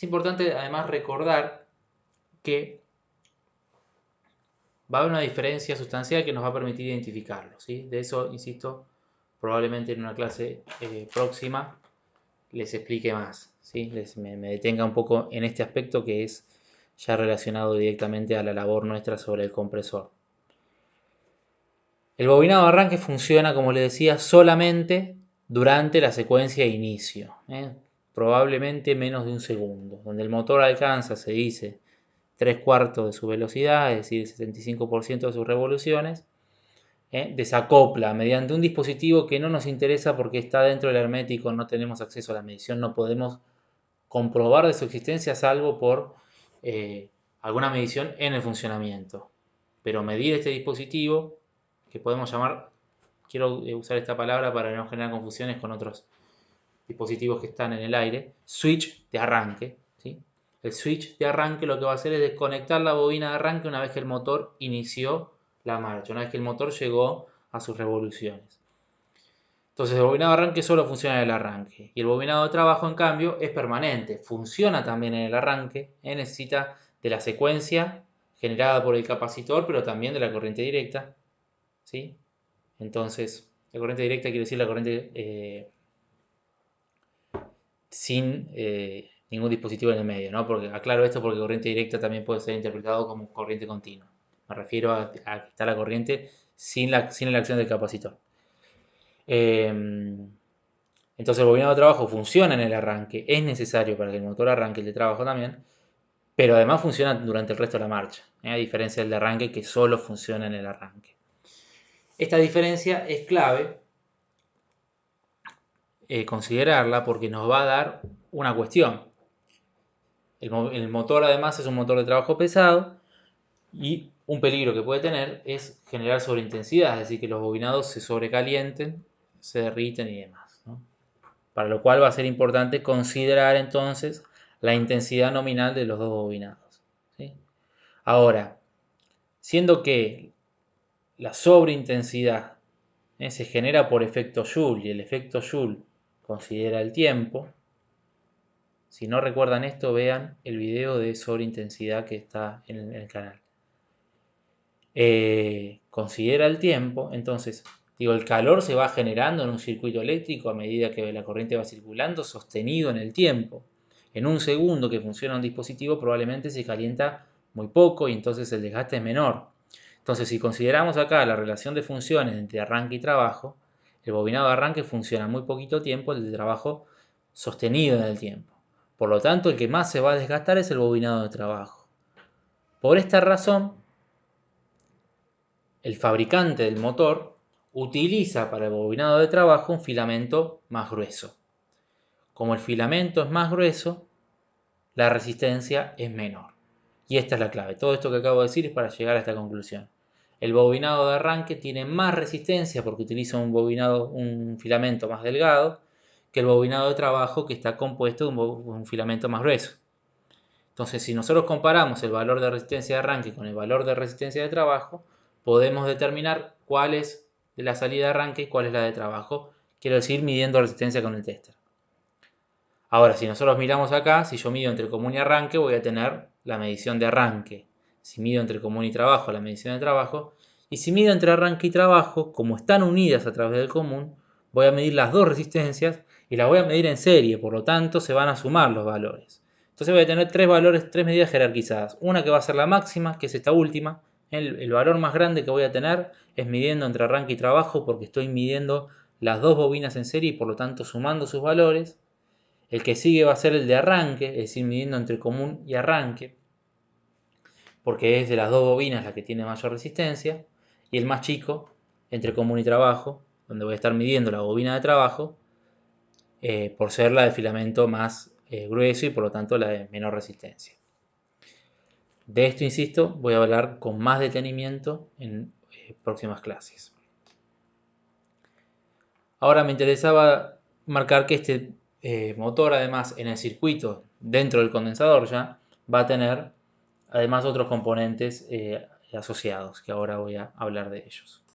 Es importante además recordar que va a haber una diferencia sustancial que nos va a permitir identificarlo, ¿sí? De eso, insisto, probablemente en una clase próxima les explique más, ¿sí? Me detenga un poco en este aspecto que es ya relacionado directamente a la labor nuestra sobre el compresor. El bobinado de arranque funciona, como les decía, solamente durante la secuencia de inicio, probablemente menos de un segundo, donde el motor alcanza, se dice, 3/4 de su velocidad, es decir, el 75% de sus revoluciones, desacopla mediante un dispositivo que no nos interesa porque está dentro del hermético, no tenemos acceso a la medición, no podemos comprobar de su existencia salvo por alguna medición en el funcionamiento. Pero medir este dispositivo, que podemos llamar, quiero usar esta palabra para no generar confusiones con otros dispositivos que están en el aire, switch de arranque, ¿sí? El switch de arranque lo que va a hacer es desconectar la bobina de arranque una vez que el motor inició la marcha, una vez que el motor llegó a sus revoluciones. Entonces el bobinado de arranque solo funciona en el arranque y el bobinado de trabajo en cambio es permanente, funciona también en el arranque, necesita de la secuencia generada por el capacitor pero también de la corriente directa, ¿sí? Entonces la corriente directa quiere decir la corriente sin ningún dispositivo en el medio, ¿no? Porque aclaro esto porque corriente directa también puede ser interpretado como corriente continua. Me refiero a que está la corriente sin la acción del capacitor. Entonces el bobinado de trabajo funciona en el arranque, es necesario para que el motor arranque, el de trabajo también, pero además funciona durante el resto de la marcha, a diferencia del de arranque que solo funciona en el arranque. Esta diferencia es clave considerarla porque nos va a dar una cuestión. El motor además es un motor de trabajo pesado y un peligro que puede tener es generar sobreintensidad, es decir, que los bobinados se sobrecalienten, se derriten y demás, ¿no? Para lo cual va a ser importante considerar entonces la intensidad nominal de los dos bobinados, ¿sí? Ahora, siendo que la sobreintensidad se genera por efecto Joule y el efecto Joule considera el tiempo, si no recuerdan esto, vean el video de sobreintensidad que está en el canal. Considera el tiempo, entonces, digo, el calor se va generando en un circuito eléctrico a medida que la corriente va circulando, sostenido en el tiempo. En un segundo que funciona un dispositivo probablemente se calienta muy poco y entonces el desgaste es menor. Entonces, si consideramos acá la relación de funciones entre arranque y trabajo, el bobinado de arranque funciona muy poquito tiempo, el de trabajo sostenido en el tiempo. Por lo tanto, el que más se va a desgastar es el bobinado de trabajo. Por esta razón, el fabricante del motor utiliza para el bobinado de trabajo un filamento más grueso. Como el filamento es más grueso, la resistencia es menor. Y esta es la clave. Todo esto que acabo de decir es para llegar a esta conclusión. El bobinado de arranque tiene más resistencia porque utiliza un filamento más delgado que el bobinado de trabajo que está compuesto de un filamento más grueso. Entonces, si nosotros comparamos el valor de resistencia de arranque con el valor de resistencia de trabajo, podemos determinar cuál es la salida de arranque y cuál es la de trabajo. Quiero decir, midiendo resistencia con el tester. Ahora, si nosotros miramos acá, si yo mido entre común y arranque, voy a tener la medición de arranque. Si mido entre común y trabajo, la medición de trabajo. Y si mido entre arranque y trabajo, como están unidas a través del común, voy a medir las dos resistencias y las voy a medir en serie, por lo tanto se van a sumar los valores. Entonces voy a tener tres medidas jerarquizadas. Una que va a ser la máxima, que es esta última. El valor más grande que voy a tener es midiendo entre arranque y trabajo porque estoy midiendo las dos bobinas en serie y por lo tanto sumando sus valores. El que sigue va a ser el de arranque, es decir, midiendo entre común y arranque, porque es de las dos bobinas la que tiene mayor resistencia. Y el más chico, entre común y trabajo, donde voy a estar midiendo la bobina de trabajo, por ser la de filamento más grueso y por lo tanto la de menor resistencia. De esto, insisto, voy a hablar con más detenimiento en próximas clases. Ahora me interesaba marcar que este motor, además, en el circuito, dentro del condensador ya, va a tener además otros componentes asociados, que ahora voy a hablar de ellos.